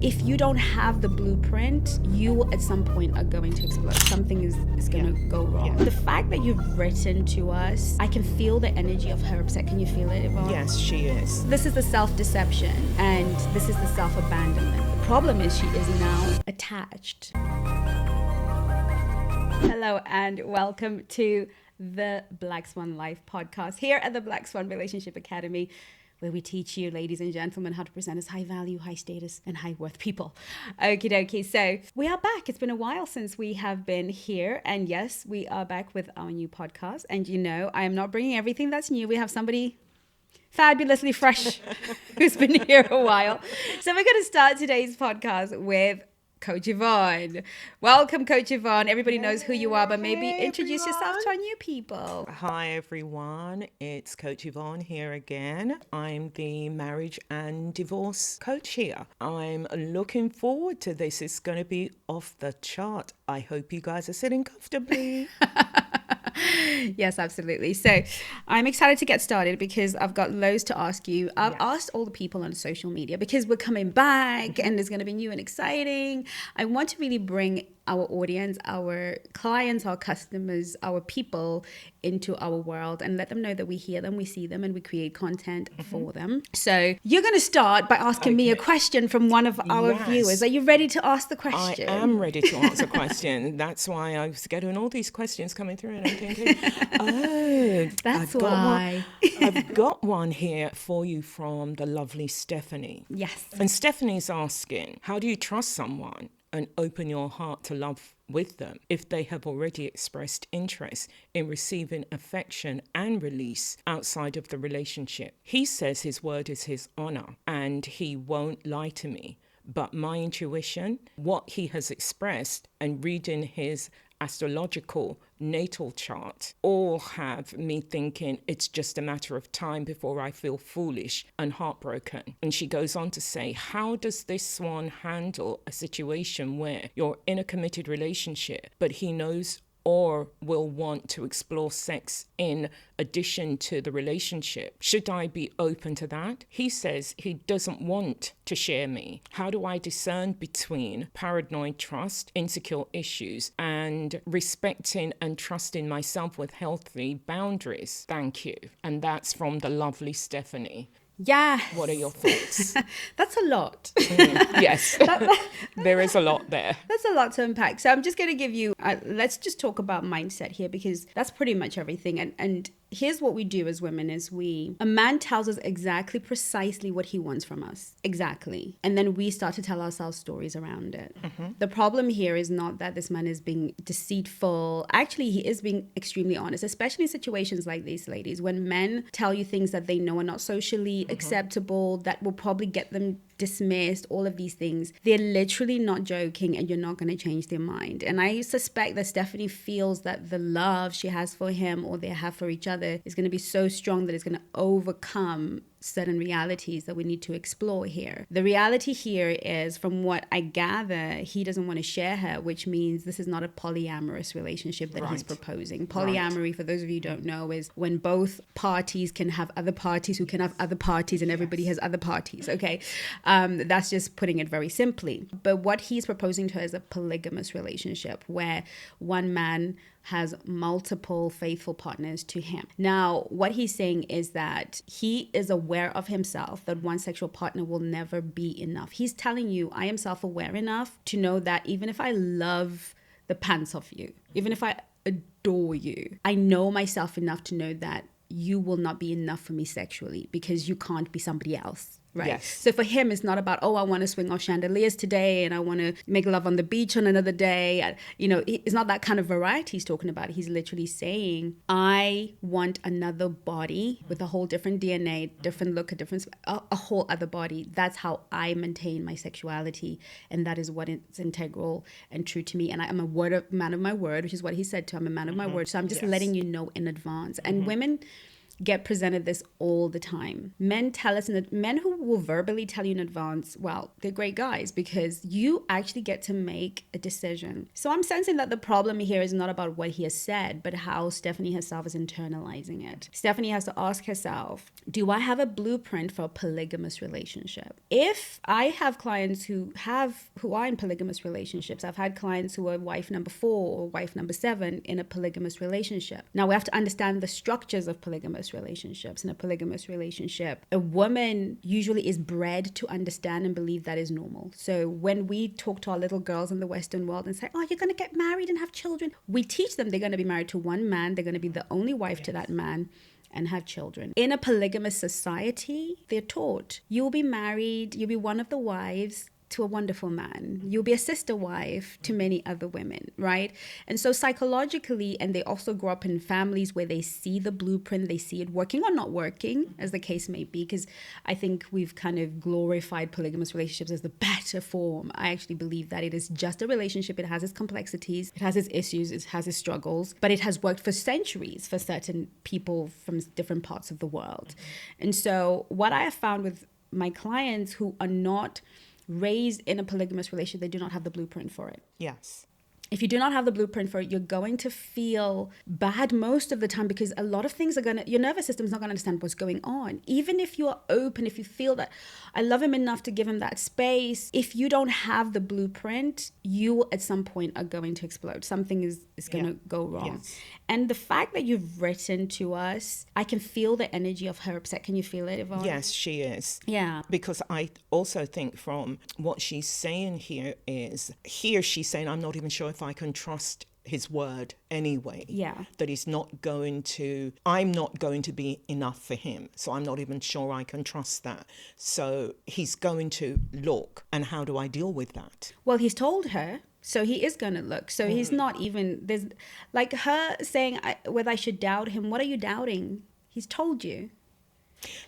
If you don't have the blueprint, you at some point are going to explode. Something is going to go wrong. The fact that you've written to us, I can feel the energy of her upset. Can you feel it, Yvonne? Yes, she is. This is the self-deception and this is the self-abandonment. The problem is she is now attached. Hello and welcome to the Black Swan Life podcast here at the Black Swan Relationship Academy, where we teach you, ladies and gentlemen, how to present as high value, high status, and high worth people. Okie dokie. So we are back. It's been a while since we have been here. And yes, we are back with our new podcast. And you know, I am not bringing everything that's new. We have somebody fabulously fresh who's been here a while. So we're going to start today's podcast with Coach Yvonne. Welcome, Coach Yvonne. Everybody knows who you are, but maybe introduce yourself to our new people. Hi, everyone. It's Coach Yvonne here again. I'm the marriage and divorce coach here. I'm looking forward to this. It's going to be off the chart. I hope you guys are sitting comfortably. Yes, absolutely. So I'm excited to get started because I've got loads to ask you. I've asked all the people on social media because we're coming back and it's going to be new and exciting. I want to really bring our audience, our clients, our customers, our people into our world and let them know that we hear them, we see them, and we create content for them. So you're going to start by asking me a question from one of our viewers. Are you ready to ask the question? I am ready to answer a question. That's why I was getting all these questions coming through and I'm thinking, that's why. I've got one here for you from the lovely Stephanie. Yes. And Stephanie's asking, how do you trust someone and open your heart to love with them if they have already expressed interest in receiving affection and release outside of the relationship? He says his word is his honor and he won't lie to me. But my intuition, what he has expressed, and reading his astrological natal chart all have me thinking it's just a matter of time before I feel foolish and heartbroken. And she goes on to say, how does this swan handle a situation where you're in a committed relationship, but he knows or will want to explore sex in addition to the relationship? Should I be open to that? He says he doesn't want to share me. How do I discern between paranoid trust, insecure issues, and respecting and trusting myself with healthy boundaries? Thank you. And that's from the lovely Stephanie. Yeah. What are your thoughts? That's a lot. Yes, there is a lot there. That's a lot to unpack. So I'm just going to give you, let's just talk about mindset here because that's pretty much everything. And here's what we do as women is a man tells us exactly precisely what he wants from us. Exactly. And then we start to tell ourselves stories around it. The problem here is not that this man is being deceitful. Actually, he is being extremely honest, especially in situations like these, ladies, when men tell you things that they know are not socially acceptable, that will probably get them dismissed, all of these things. They're literally not joking and you're not going to change their mind. And I suspect that Stephanie feels that the love she has for him or they have for each other is going to be so strong that it's going to overcome certain realities that we need to explore here. The reality here is, from what I gather, he doesn't want to share her, which means this is not a polyamorous relationship that he's proposing. Polyamory, for those of you who don't know, is when both parties can have other parties who can have other parties and everybody has other parties, okay? That's just putting it very simply. But what he's proposing to her is a polygamous relationship where one man has multiple faithful partners to him. Now, what he's saying is that he is aware of himself, that one sexual partner will never be enough. He's telling you, I am self-aware enough to know that even if I love the pants off you, even if I adore you, I know myself enough to know that you will not be enough for me sexually because you can't be somebody else. Right. Yes. So for him, it's not about, I want to swing off chandeliers today and I want to make love on the beach on another day. It's not that kind of variety he's talking about. He's literally saying, I want another body with a whole different DNA, different look, a whole other body. That's how I maintain my sexuality. And that is what is integral and true to me. And I am man of my word, which is what he said to him, I'm a man of my word. So I'm just letting you know in advance. And women get presented this all the time. Men tell us, men who will verbally tell you in advance, well, they're great guys because you actually get to make a decision. So I'm sensing that the problem here is not about what he has said, but how Stephanie herself is internalizing it. Stephanie has to ask herself, do I have a blueprint for a polygamous relationship? If I have clients who are in polygamous relationships, I've had clients who are wife number 4 or wife number 7 in a polygamous relationship. Now we have to understand the structures of polygamous relationships. In a polygamous relationship, a woman usually is bred to understand and believe that is normal. So when we talk to our little girls in the Western world and say, oh, you're going to get married and have children, we teach them they're going to be married to one man, they're going to be the only wife to that man, and have children. In a polygamous society, they're taught, you'll be married, you'll be one of the wives to a wonderful man. You'll be a sister wife to many other women, right? And so psychologically, and they also grow up in families where they see the blueprint, they see it working or not working, as the case may be, because I think we've kind of glorified polygamous relationships as the better form. I actually believe that it is just a relationship. It has its complexities, it has its issues, it has its struggles, but it has worked for centuries for certain people from different parts of the world. And so what I have found with my clients who are not raised in a polygamous relationship, they do not have the blueprint for it. Yes. If you do not have the blueprint for it, you're going to feel bad most of the time because a lot of things your nervous system is not going to understand what's going on. Even if you are open, if you feel that I love him enough to give him that space, if you don't have the blueprint, you at some point are going to explode. Something is going to go wrong. Yes. And the fact that you've written to us, I can feel the energy of her upset. Can you feel it, Yvonne? Yes, she is. Yeah. Because I also think from what she's saying here she's saying, I'm not even sure if I can trust his word anyway. Yeah. That I'm not going to be enough for him. So I'm not even sure I can trust that. So he's going to look. And how do I deal with that? Well, he's told her. So he is going to look. So he's not even, there's like her saying whether I should doubt him. What are you doubting? He's told you.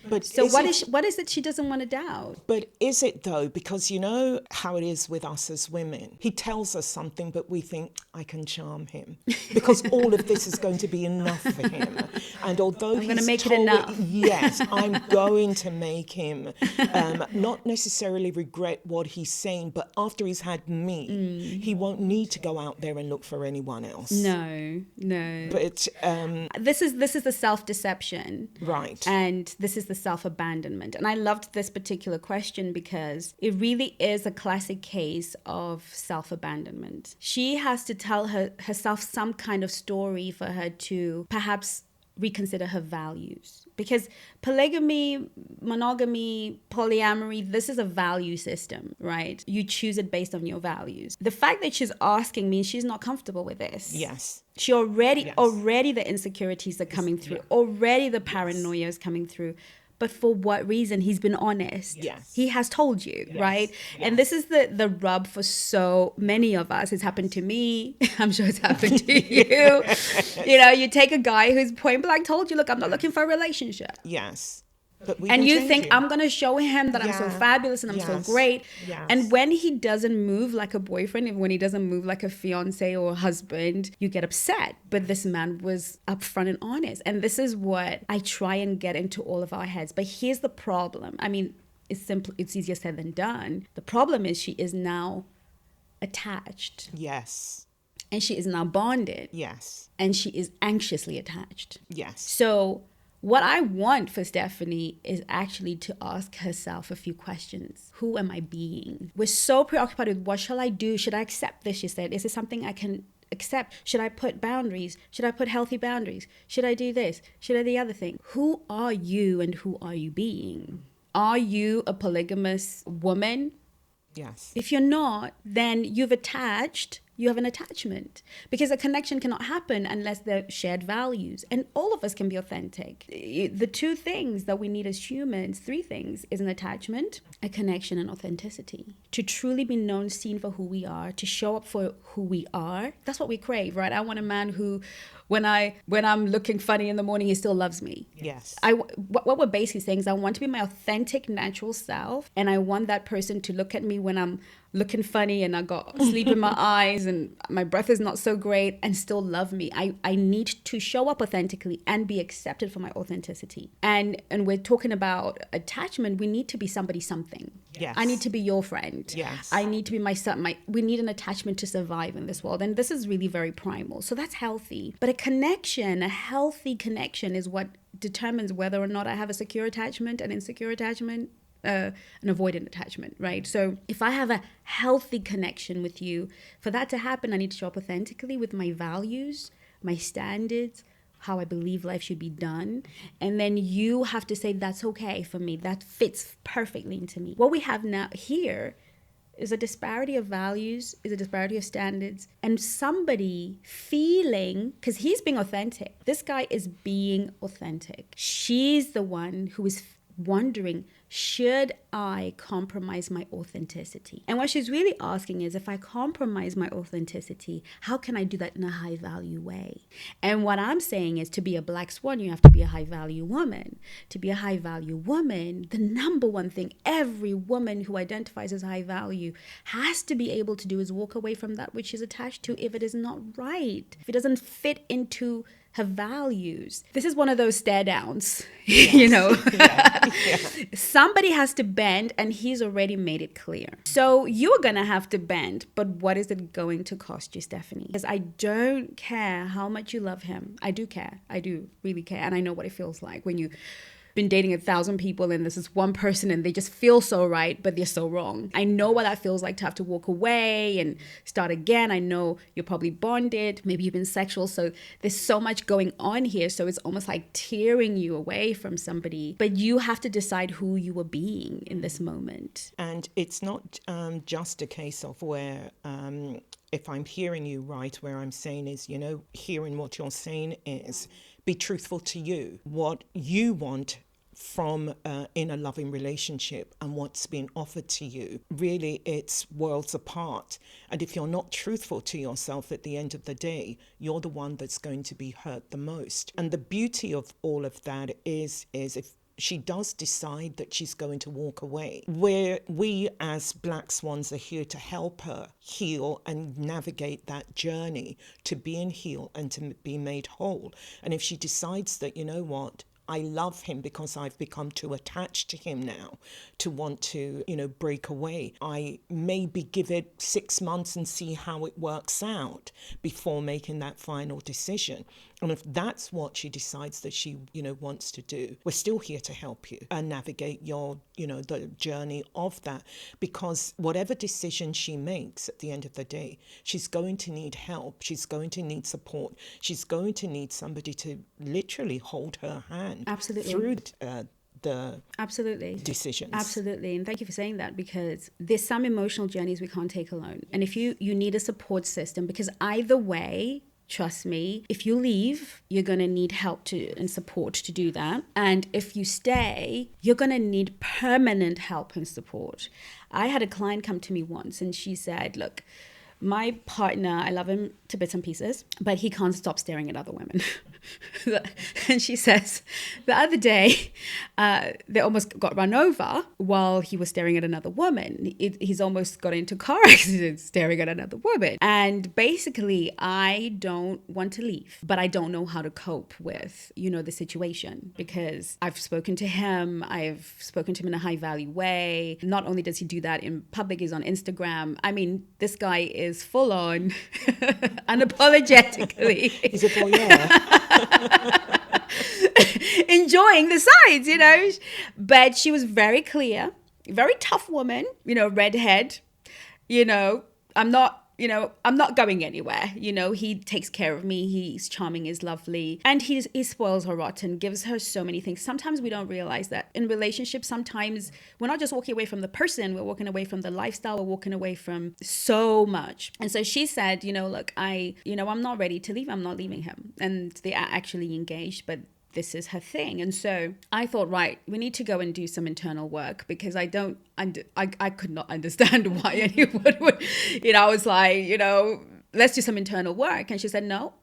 But so what is it she doesn't want to doubt? But is it though? Because you know how it is with us as women. He tells us something, but we think, I can charm him. Because all of this is going to be enough for him. And although I'm going to make it enough. Yes, I'm going to make him not necessarily regret what he's saying, but after he's had me, he won't need to go out there and look for anyone else. No. But this is the self-deception. Right. And this is the self-abandonment. And I loved this particular question because it really is a classic case of self-abandonment. She has to tell herself some kind of story for her to perhaps reconsider her values. Because polygamy, monogamy, polyamory, this is a value system, right? You choose it based on your values. The fact that she's asking means she's not comfortable with this. Yes. She already the insecurities are coming through. Yeah. Already the paranoia is coming through. But for what reason? He's been honest. Yes. He has told you, right? Yes. And this is the rub for so many of us. It's happened to me. I'm sure it's happened to you. You know, you take a guy who's point blank told you, look, I'm not looking for a relationship. Yes. And you think, I'm going to show him that I'm so fabulous and I'm so great. Yes. And when he doesn't move like a boyfriend, and when he doesn't move like a fiance or a husband, you get upset. But this man was upfront and honest. And this is what I try and get into all of our heads. But here's the problem. I mean, it's easier said than done. The problem is she is now attached. Yes. And she is now bonded. Yes. And she is anxiously attached. Yes. So what I want for Stephanie is actually to ask herself a few questions. Who am I being? We're so preoccupied with what shall I do? Should I accept this? She said, is it something I can accept? Should I put boundaries? Should I put healthy boundaries? Should I do this? Should I do the other thing? Who are you and who are you being? Are you a polygamous woman? Yes. If you're not, then you have an attachment, because a connection cannot happen unless there are shared values, and all of us can be authentic. The two things that we need as humans, three things, is an attachment, a connection, and authenticity. To truly be known, seen for who we are, to show up for who we are. That's what we crave, right? I want a man who, when I'm looking funny in the morning, he still loves me. Yes. What we're basically saying is I want to be my authentic, natural self, and I want that person to look at me when I'm looking funny and I got sleep in my eyes days and my breath is not so great and still love me. I need to show up authentically and be accepted for my authenticity. And we're talking about attachment. We need to be somebody something. Yes. I need to be your friend. Yes. I need to be my son. We need an attachment to survive in this world. And this is really very primal. So that's healthy. But a healthy connection is what determines whether or not I have a secure attachment, an insecure attachment, an avoidant attachment, right? So if I have a healthy connection with you, for that to happen, I need to show up authentically with my values, my standards, how I believe life should be done. And then you have to say, that's okay for me. That fits perfectly into me. What we have now here is a disparity of values, is a disparity of standards, and somebody feeling, because he's being authentic. This guy is being authentic. She's the one who is wondering, should I compromise my authenticity? And what she's really asking is, if I compromise my authenticity, how can I do that in a high value way? And what I'm saying is, to be a black swan, you have to be a high value woman. To be a high value woman, the number one thing every woman who identifies as high value has to be able to do is walk away from that which she's attached to if it is not right, if it doesn't fit into her values. This is one of those stare downs, yes. You know. Yeah. Somebody has to bend, and he's already made it clear. So you're gonna have to bend, but what is it going to cost you, Stephanie? Because I don't care how much you love him. I do care. I do really care. And I know what it feels like when you've been dating 1,000 people and there's this one person and they just feel so right, but they're so wrong. I know what that feels like, to have to walk away and start again. I know you're probably bonded, maybe you've been sexual, so there's so much going on here. So it's almost like tearing you away from somebody, but you have to decide who you are being in this moment. And it's not just a case of where, if I'm hearing you right, where I'm saying is, hearing what you're saying is, be truthful to you. What you want from in a loving relationship and what's being offered to you, really it's worlds apart. And if you're not truthful to yourself at the end of the day, you're the one that's going to be hurt the most. And the beauty of all of that is if she does decide that she's going to walk away, where we as black swans are here to help her heal and navigate that journey to being healed and to be made whole. And if she decides that, you know what, I love him because I've become too attached to him now to want to, break away, I maybe give it 6 months and see how it works out before making that final decision. And if that's what she decides that she, wants to do, we're still here to help you and navigate your, the journey of that. Because whatever decision she makes at the end of the day, she's going to need help. She's going to need support. She's going to need somebody to literally hold her hand. Absolutely. Through the absolutely decisions. Absolutely. And thank you for saying that, because there's some emotional journeys we can't take alone. And if you need a support system, because either way, trust me, if you leave, you're going to need help and support to do that. And if you stay, you're going to need permanent help and support. I had a client come to me once and she said, look, my partner, I love him to bits and pieces, but he can't stop staring at other women. And she says, the other day, they almost got run over while he was staring at another woman. He's almost got into a car accident staring at another woman. And basically, I don't want to leave, but I don't know how to cope with, the situation, because I've spoken to him. I've spoken to him in a high value way. Not only does he do that in public, he's on Instagram. I mean, this guy is full on, unapologetically. He's a voyeur. Enjoying the sides, But she was very clear, very tough woman, redhead, I'm not going anywhere. He takes care of me. He's charming, he's lovely. And he spoils her rotten, gives her so many things. Sometimes we don't realize that in relationships, sometimes we're not just walking away from the person, we're walking away from the lifestyle, we're walking away from so much. And so she said, look, I'm not ready to leave. I'm not leaving him. And they are actually engaged, but this is her thing. And so I thought, right, we need to go and do some internal work, because I could not understand why anyone would, I was like, let's do some internal work. And she said, no,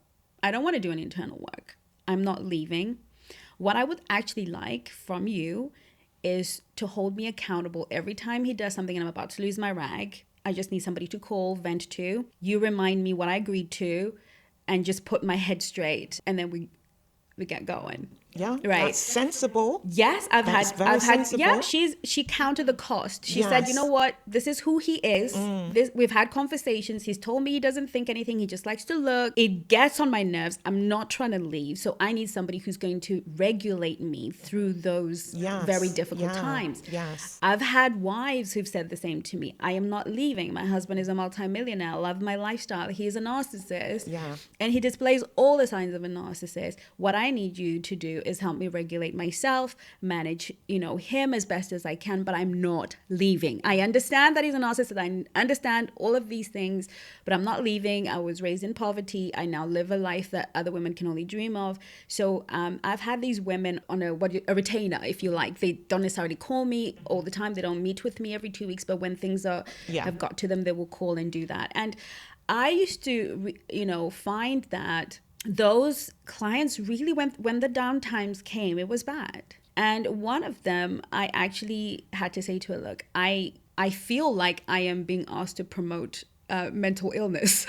I don't want to do any internal work. I'm not leaving. What I would actually like from you is to hold me accountable every time he does something and I'm about to lose my rag, I just need somebody to call, vent to. You remind me what I agreed to and just put my head straight, and then we get going. Yeah, Right. that's sensible. Yes, I've That's had, very sensible. yeah, she counted the cost. She said, you know Yes. what, this is who he is. We've had conversations. He's told me he doesn't think anything. He just likes to look. It gets on my nerves. I'm not trying to leave. So I need somebody who's going to regulate me through those Yes. very difficult Yeah. times. Yes. I've had wives who've said the same to me. I am not leaving. My husband is a multimillionaire. I love my lifestyle. He is a narcissist. Yeah. And he displays all the signs of a narcissist. What I need you to do is help me regulate myself, manage, him as best as I can, but I'm not leaving. I understand that he's a narcissist. I understand all of these things, but I'm not leaving. I was raised in poverty. I now live a life that other women can only dream of. So I've had these women on a retainer, if you like. They don't necessarily call me all the time. They don't meet with me every 2 weeks, but when things have got to them, they will call and do that. And I used to, find that those clients really, when the down times came, it was bad. And one of them, I actually had to say to her, look, I feel like I am being asked to promote mental illness.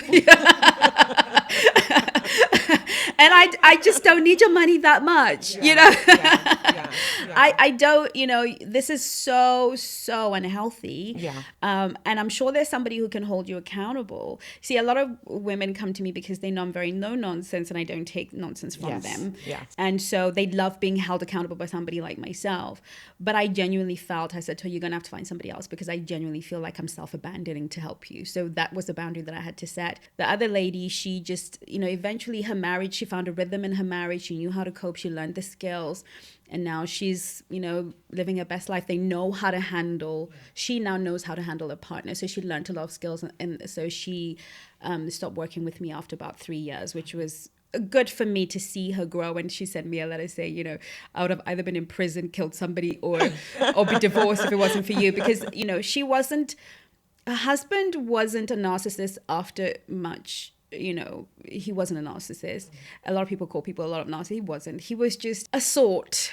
And I just don't need your money that much, Yeah. I don't, this is so unhealthy. Yeah. And I'm sure there's somebody who can hold you accountable. See, a lot of women come to me because they know I'm very no nonsense and I don't take nonsense from them. Yes. And so they love being held accountable by somebody like myself. But I genuinely felt, I said to her, you're going to have to find somebody else because I genuinely feel like I'm self-abandoning to help you. So that was a boundary that I had to set. The other lady, she just, eventually her marriage, she found a rhythm in her marriage. She knew how to cope. She learned the skills. And now she's, living her best life. They know how to handle, she now knows how to handle a partner. So she learned a lot of skills. And so she stopped working with me after about 3 years, which was good for me to see her grow. And she sent me a letter saying, I would have either been in prison, killed somebody, or be divorced if it wasn't for you. Because, her husband wasn't a narcissist after much. He wasn't a narcissist. A lot of people call people a lot of narcissists. He wasn't. He was just a sort,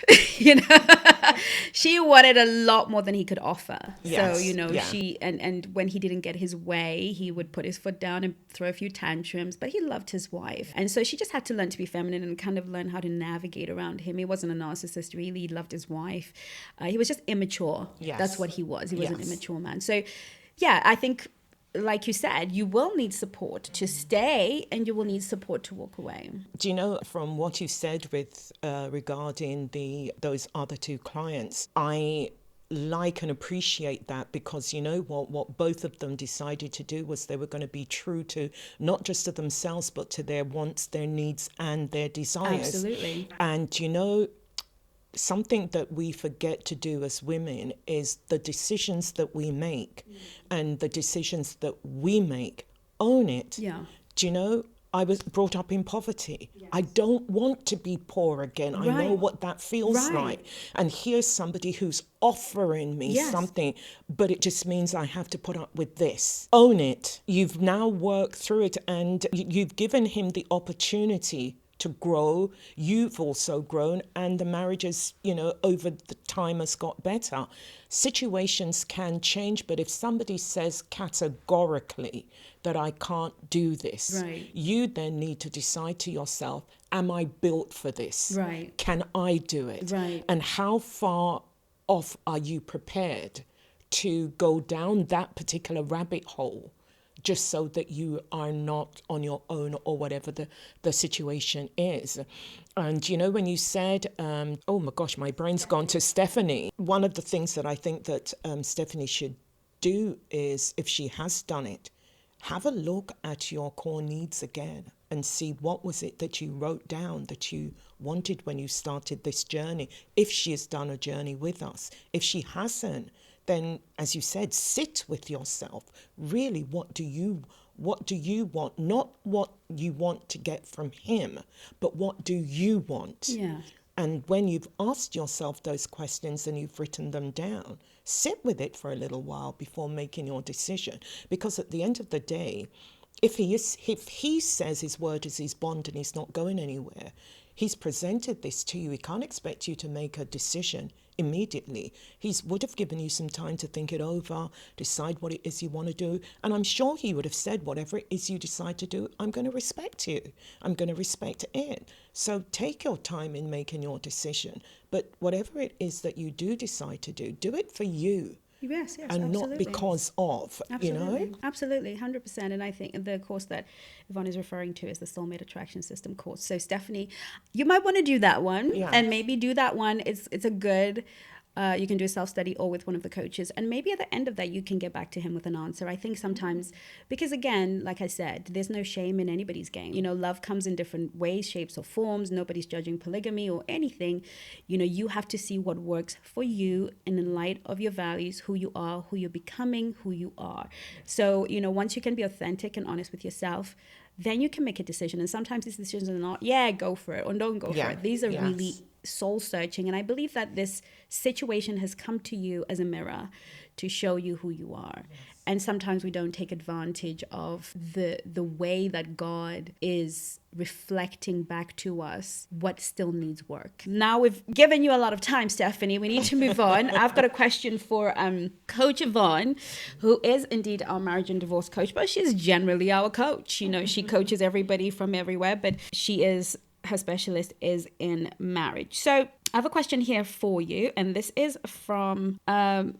She wanted a lot more than he could offer. Yes. So, she, and when he didn't get his way, he would put his foot down and throw a few tantrums, but he loved his wife. And so she just had to learn to be feminine and kind of learn how to navigate around him. He wasn't a narcissist, really. He loved his wife. He was just immature. Yes. That's what he was. He was an immature man. So, yeah, I think, like you said, you will need support to stay and you will need support to walk away. Do you know, from what you said with regarding those other two clients, I like and appreciate that, because you know what both of them decided to do was they were going to be true to not just to themselves but to their wants, their needs and their desires. Absolutely. And something that we forget to do as women is the decisions that we make and the decisions that we make, own it. Yeah. Do you know, I was brought up in poverty. Yes. I don't want to be poor again. Right. I know what that feels like. And here's somebody who's offering me something, but it just means I have to put up with this. Own it. You've now worked through it and you've given him the opportunity to grow. You've also grown, and the marriage is, over the time has got better. Situations can change, but if somebody says categorically that I can't do this, you then need to decide to yourself, am I built for this? Right. Can I do it? Right. And how far off are you prepared to go down that particular rabbit hole, just so that you are not on your own or whatever the situation is. And, when you said, oh my gosh, my brain's gone to Stephanie. One of the things that I think that Stephanie should do is, if she has done it, have a look at your core needs again and see what was it that you wrote down that you wanted when you started this journey. If she has done a journey with us, if she hasn't, then, as you said, sit with yourself. Really, what do you want? Not what you want to get from him, but what do you want? Yeah. And when you've asked yourself those questions and you've written them down, sit with it for a little while before making your decision. Because at the end of the day, if he says his word is his bond and he's not going anywhere, he's presented this to you. He can't expect you to make a decision immediately. He would have given you some time to think it over, decide what it is you want to do. And I'm sure he would have said, whatever it is you decide to do, I'm going to respect you. I'm going to respect it. So take your time in making your decision. But whatever it is that you do decide to do it for you. Yes, and absolutely. not because of, Absolutely. you know? Absolutely, 100%. And I think the course that Yvonne is referring to is the Soulmate Attraction System course. So Stephanie, you might want to do that one, and maybe do that one. It's a good, you can do a self-study or with one of the coaches. And maybe at the end of that, you can get back to him with an answer. I think sometimes, because again, like I said, there's no shame in anybody's game. You know, love comes in different ways, shapes or forms. Nobody's judging polygamy or anything. You know, you have to see what works for you and in light of your values, who you are, who you're becoming, who you are. So, you know, once you can be authentic and honest with yourself, then you can make a decision. And sometimes these decisions are not, go for it or don't go for it. These are really soul searching. And I believe that this situation has come to you as a mirror to show you who you are. And sometimes we don't take advantage of the way that God is reflecting back to us what still needs work. Now we've given you a lot of time, Stephanie. We need to move on. I've got a question for Coach Yvonne, who is indeed our marriage and divorce coach, but she's generally our coach. You know, she coaches everybody from everywhere, but her specialist is in marriage. So I have a question here for you, and this is from, I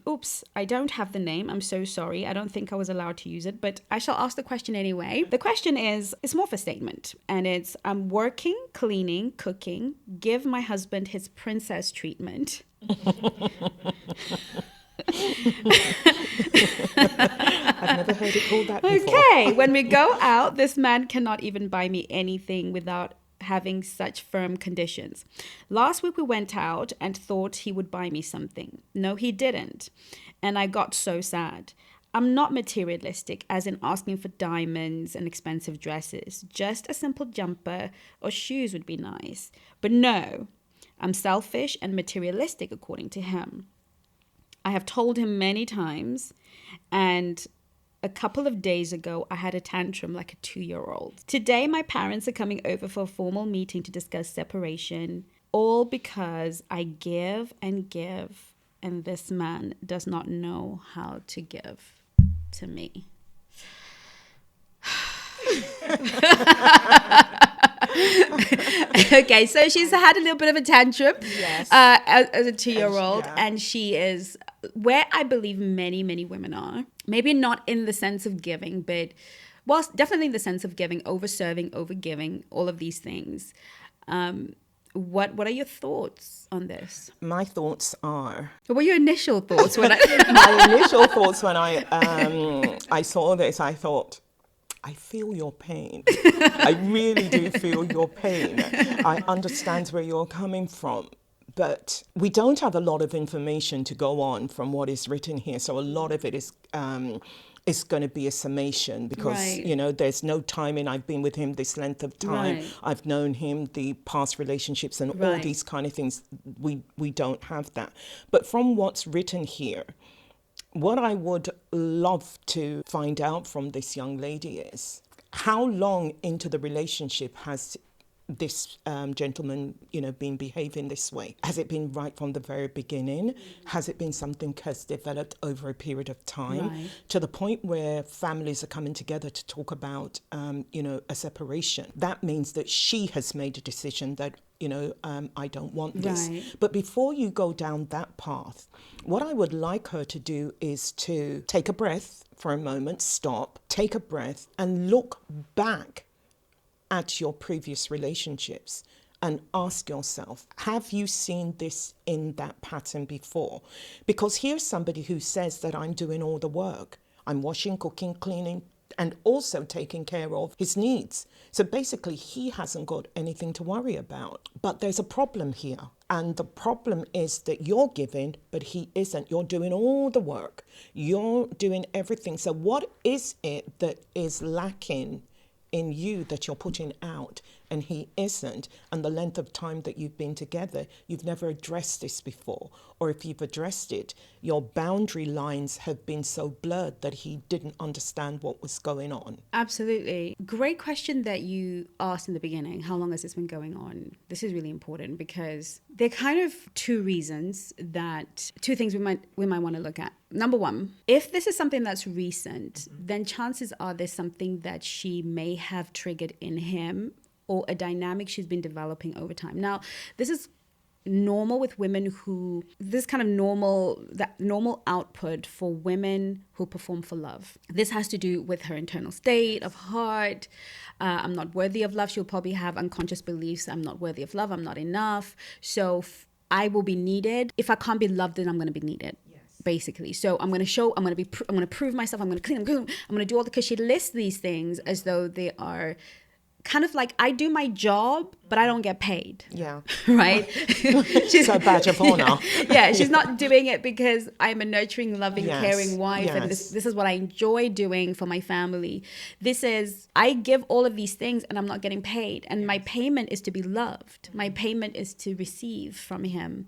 don't have the name. I'm so sorry. I don't think I was allowed to use it, but I shall ask the question anyway. The question is, it's more of a statement, and it's, I'm working, cleaning, cooking, give my husband his princess treatment. I've never heard it called that before. Okay, when we go out, this man cannot even buy me anything without having such firm conditions. Last week we went out and thought he would buy me something. No, he didn't. And I got so sad. I'm not materialistic, as in asking for diamonds and expensive dresses. Just a simple jumper or shoes would be nice. But no, I'm selfish and materialistic according to him. I have told him many times, and a couple of days ago, I had a tantrum like a 2-year-old. Today, my parents are coming over for a formal meeting to discuss separation, all because I give, and this man does not know how to give to me. Okay, so she's had a little bit of a tantrum as a 2-year-old, and she is where I believe many, many women are. Maybe not in the sense of giving, but definitely in the sense of giving, over-serving, over-giving, all of these things. What are your thoughts on this? My thoughts are... What were your initial thoughts when My initial thoughts when I saw this, I thought, I feel your pain. I really do feel your pain. I understand where you're coming from. But we don't have a lot of information to go on from what is written here. So a lot of it is going to be a summation because, you know, there's no timing. I've been with him this length of time. I've known him, the past relationships and all these kind of things. We don't have that. But from what's written here, what I would love to find out from this young lady is how long into the relationship has this gentleman, you know, been behaving this way? Has it been right from the very beginning? Has it been something that's developed over a period of time to the point where families are coming together to talk about, you know, a separation? That means that she has made a decision that, you know, I don't want this. But before you go down that path, what I would like her to do is to take a breath for a moment, stop, take a breath and look back at your previous relationships and ask yourself, have you seen this in that pattern before? Because here's somebody who says that I'm doing all the work. I'm washing, cooking, cleaning, and also taking care of his needs. So basically, he hasn't got anything to worry about. But there's a problem here. And the problem is that you're giving, but he isn't. You're doing all the work. You're doing everything. So what is it that is lacking in you that you're putting out and he isn't, and the length of time that you've been together, you've never addressed this before. Or if you've addressed it, your boundary lines have been so blurred that he didn't understand what was going on. Absolutely. Great question that you asked in the beginning. How long has this been going on? This is really important because there are kind of two things we might want to look at. Number one, if this is something that's recent, then chances are there's something that she may have triggered in him or a dynamic she's been developing over time. Now, this is normal with women that normal output for women who perform for love. This has to do with her internal state of heart. I'm not worthy of love. She'll probably have unconscious beliefs. I'm not worthy of love. I'm not enough. So I will be needed. If I can't be loved, then I'm going to be needed. Basically. So I'm going to prove myself. I'm going to clean. I'm going to do all because she lists these things as though they are kind of like, I do my job, but I don't get paid. Yeah. Right? She's a badge of honor. Yeah. She's not doing it because I'm a nurturing, loving, caring wife. And this is what I enjoy doing for my family. This is, I give all of these things and I'm not getting paid. And my payment is to be loved. My payment is to receive from him.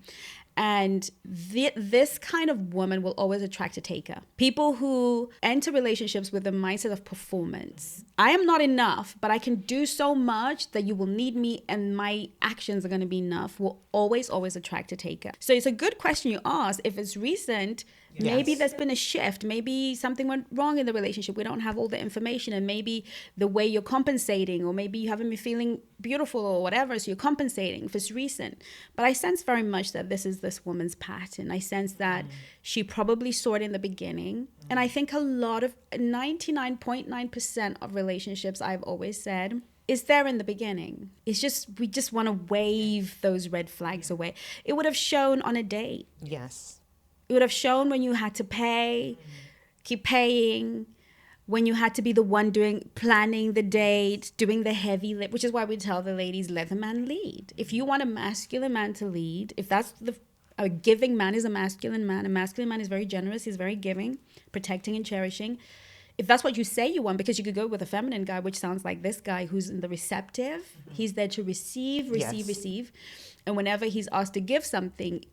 And this kind of woman will always attract a taker. People who enter relationships with the mindset of performance. I am not enough, but I can do so much that you will need me and my actions are going to be enough, will always attract a taker. So it's a good question you asked. If it's recent, maybe there's been a shift. Maybe something went wrong in the relationship. We don't have all the information, and maybe the way you're compensating, or maybe you haven't been feeling beautiful or whatever, so you're compensating if it's recent. But I sense very much that this is this woman's pattern. I sense that she probably saw it in the beginning. And I think a lot of 99.9% of relationships, I've always said, is there in the beginning. It's just, we just want to wave those red flags away. It would have shown on a date. Yes. It would have shown when you had to pay, keep paying, when you had to be the one planning the date, doing the heavy lift, which is why we tell the ladies, let the man lead. If you want a masculine man to lead, if that's a giving man is a masculine man is very generous, he's very giving, protecting and cherishing. If that's what you say you want, because you could go with a feminine guy, which sounds like this guy who's in the receptive, he's there to receive. And whenever he's asked to give something,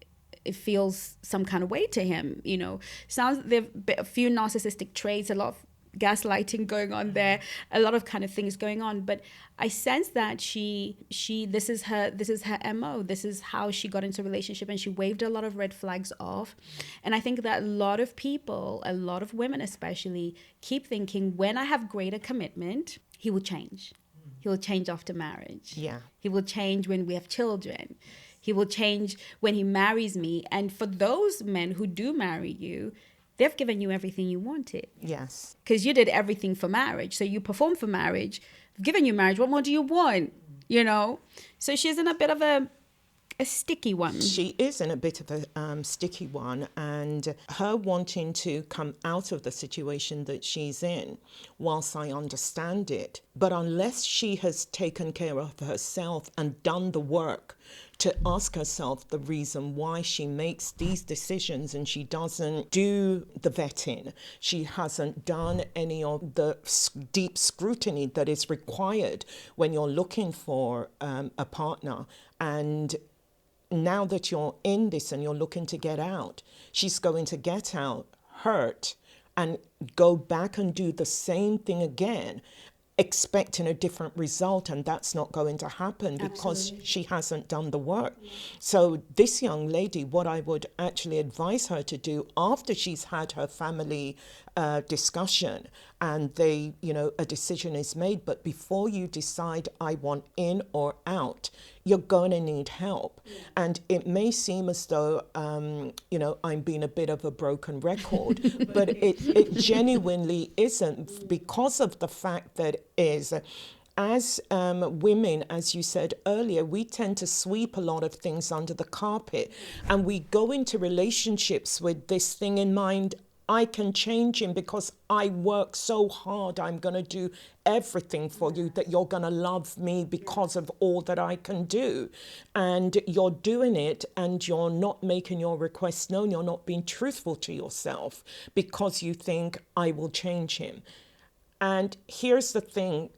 it feels some kind of way to him, There's a few narcissistic traits, a lot of gaslighting going on there, a lot of kind of things going on. But I sense that this is her MO. This is how she got into a relationship, and she waved a lot of red flags off. And I think that a lot of people, a lot of women especially, keep thinking, when I have greater commitment, he will change. He will change after marriage. Yeah. He will change when we have children. He will change when he marries me. And for those men who do marry you, they've given you everything you wanted. Yes. Because you did everything for marriage. So you performed for marriage. I've given you marriage. What more do you want? So she's in a bit of a sticky one. She is in a bit of a sticky one, and her wanting to come out of the situation that she's in, whilst I understand it, but unless she has taken care of herself and done the work to ask herself the reason why she makes these decisions, and she doesn't do the vetting, she hasn't done any of the deep scrutiny that is required when you're looking for a partner. And now that you're in this and you're looking to get out, she's going to get out hurt and go back and do the same thing again, expecting a different result, and that's not going to happen because she hasn't done the work. So this young lady, what I would actually advise her to do after she's had her family discussion and a decision is made, but before you decide I want in or out, you're going to need help. And it may seem as though, I'm being a bit of a broken record, but it genuinely isn't, because of the fact that as women, as you said earlier, we tend to sweep a lot of things under the carpet, and we go into relationships with this thing in mind: I can change him because I work so hard. I'm going to do everything for you, that you're going to love me because of all that I can do. And you're doing it and you're not making your requests known. You're not being truthful to yourself because you think I will change him. And here's the thing.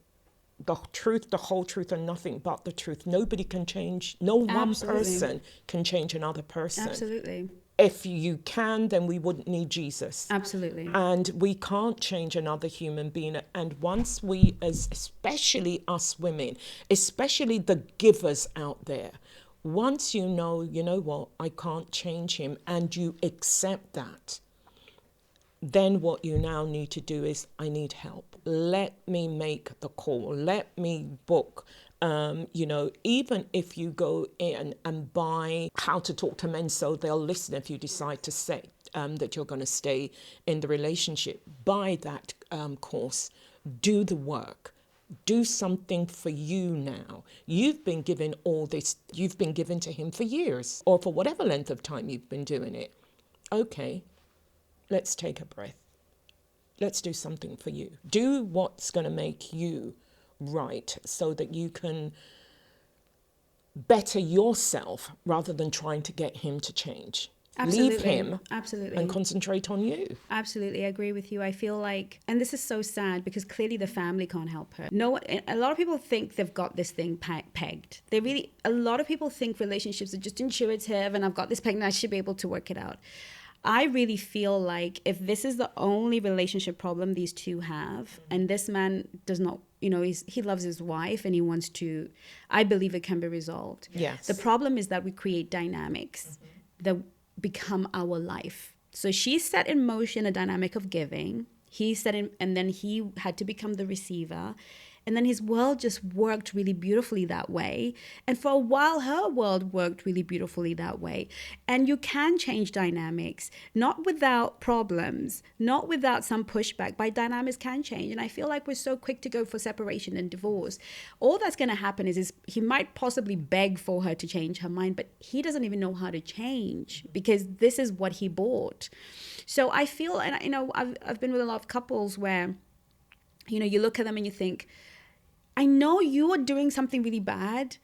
the truth, the whole truth, and nothing but the truth. Nobody can change, no one person can change another person. Absolutely. If you can, then we wouldn't need Jesus. Absolutely. And we can't change another human being. And once we, especially us women, especially the givers out there, once you know what, I can't change him, and you accept that, then what you now need to do is, I need help. Let me make the call. Let me book. Even if you go in and buy How to Talk to Men So They'll Listen, if you decide to say that you're going to stay in the relationship, buy that course, do the work. Do something for you now. You've been given all this, you've been given to him for years, or for whatever length of time you've been doing it. Okay, let's take a breath. Let's do something for you. Do what's going to make you right, so that you can better yourself rather than trying to get him to change. Absolutely. Leave him. Absolutely. And concentrate on you. Absolutely, I agree with you. I feel like, and this is so sad because clearly the family can't help her. No, a lot of people think they've got this thing pegged. A lot of people think relationships are just intuitive, and I've got this pegged and I should be able to work it out. I really feel like if this is the only relationship problem these two have, and this man does not, he loves his wife and he wants to, I believe it can be resolved. Yes. The problem is that we create dynamics that become our life. So she set in motion a dynamic of giving. And then he had to become the receiver. And then his world just worked really beautifully that way. And for a while, her world worked really beautifully that way. And you can change dynamics, not without problems, not without some pushback, but dynamics can change. And I feel like we're so quick to go for separation and divorce. All that's going to happen is he might possibly beg for her to change her mind, but he doesn't even know how to change because this is what he bought. So I feel, and I've been with a lot of couples where, you look at them and you think, I know you are doing something really bad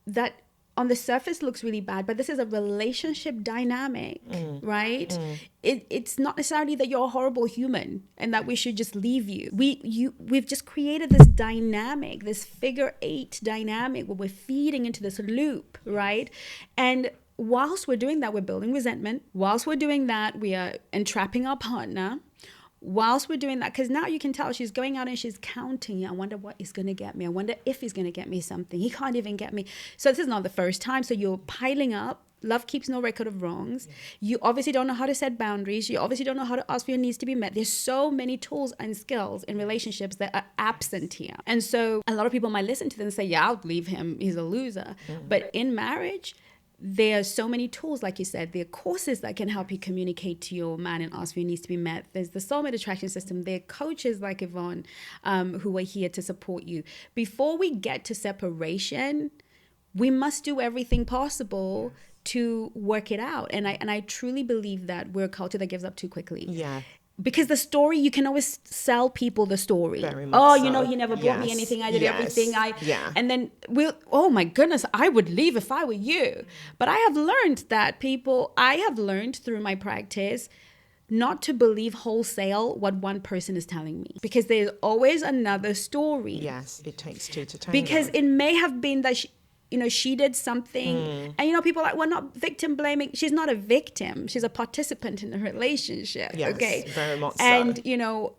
that on the surface looks really bad, but this is a relationship dynamic, right? It's not necessarily that you're a horrible human and that we should just leave you. We've just created this dynamic, this figure 8 dynamic where we're feeding into this loop, right? And whilst we're doing that, we're building resentment. Whilst we're doing that, we are entrapping our partner. Whilst we're doing that, because now you can tell she's going out and she's counting. I wonder what he's going to get me. I wonder if he's going to get me something. He can't even get me. So this is not the first time. So you're piling up. Love keeps no record of wrongs. You obviously don't know how to set boundaries. You obviously don't know how to ask for your needs to be met. There's so many tools and skills in relationships that are absent here. And so a lot of people might listen to them and say, yeah, I'll leave him. He's a loser. But in marriage, there are so many tools, like you said. There are courses that can help you communicate to your man and ask for your needs to be met. There's the soulmate attraction system. There are coaches like Yvonne who are here to support you. Before we get to separation, we must do everything possible to work it out. And I truly believe that we're a culture that gives up too quickly. Yeah. Because the story, you can always sell people the story. Very much he so. never brought me anything. I did everything. Yeah. And then oh my goodness, I would leave if I were you. But I have learned that I have learned through my practice not to believe wholesale what one person is telling me. Because there's always another story. Yes, it takes two to tango. Because it may have been that she did something and people are like, well, not victim blaming. She's not a victim. She's a participant in the relationship. Yes, okay, very much and so.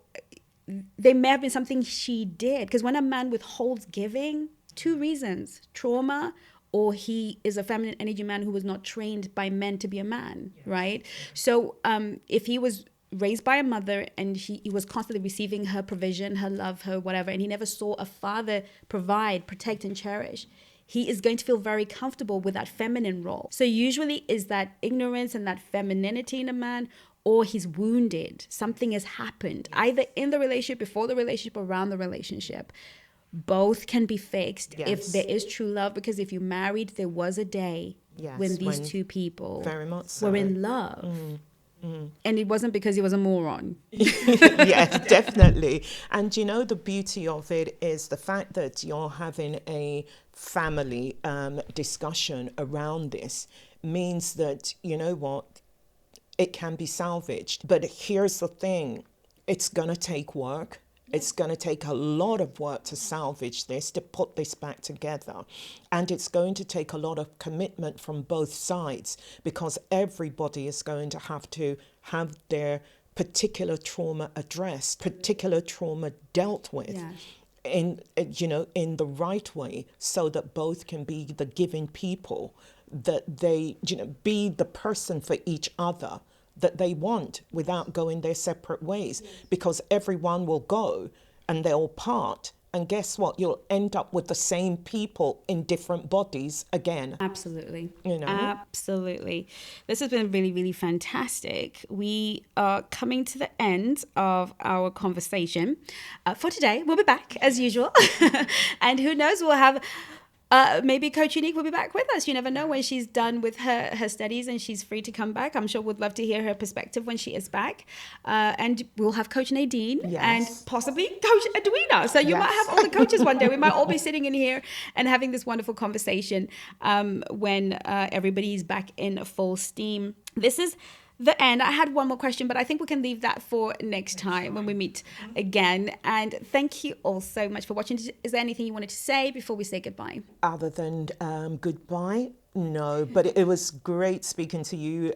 There may have been something she did, because when a man withholds giving, 2 reasons: trauma, or he is a feminine energy man who was not trained by men to be a man. Right? So if he was raised by a mother and he was constantly receiving her provision, her love, her whatever, and he never saw a father provide, protect, and cherish, he is going to feel very comfortable with that feminine role. So usually is that ignorance and that femininity in a man, or he's wounded. Something has happened, either in the relationship, before the relationship, around the relationship. Both can be fixed if there is true love, because if you married, there was a day when these two people very much so. were in love. And it wasn't because he was a moron. Yes, definitely. And the beauty of it is the fact that you're having a family discussion around this means that, it can be salvaged. But here's the thing, it's going to take work. It's going to take a lot of work to salvage this, to put this back together. And it's going to take a lot of commitment from both sides, because everybody is going to have their particular trauma addressed, particular trauma dealt with. Yeah. In the right way, so that both can be the giving people, that they be the person for each other that they want, without going their separate ways. Because everyone will go and they'll part, and guess what, you'll end up with the same people in different bodies again. Absolutely. Absolutely. This has been really, really fantastic. We are coming to the end of our conversation for today. We'll be back as usual. And who knows, we'll have maybe Coach Unique will be back with us. You never know, when she's done with her studies and she's free to come back. I'm sure we'd love to hear her perspective when she is back. And we'll have Coach Nadine and possibly Coach Edwina. So you might have all the coaches one day. We might all be sitting in here and having this wonderful conversation when everybody's back in full steam. This is the end. I had one more question, but I think we can leave that for next time when we meet again. And thank you all so much for watching. Is there anything you wanted to say before we say goodbye? Other than goodbye? No, but it was great speaking to you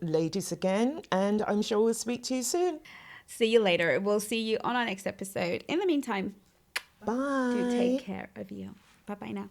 ladies again, and I'm sure we'll speak to you soon. See you later. We'll see you on our next episode. In the meantime, Bye. do take care of you. Bye-bye now.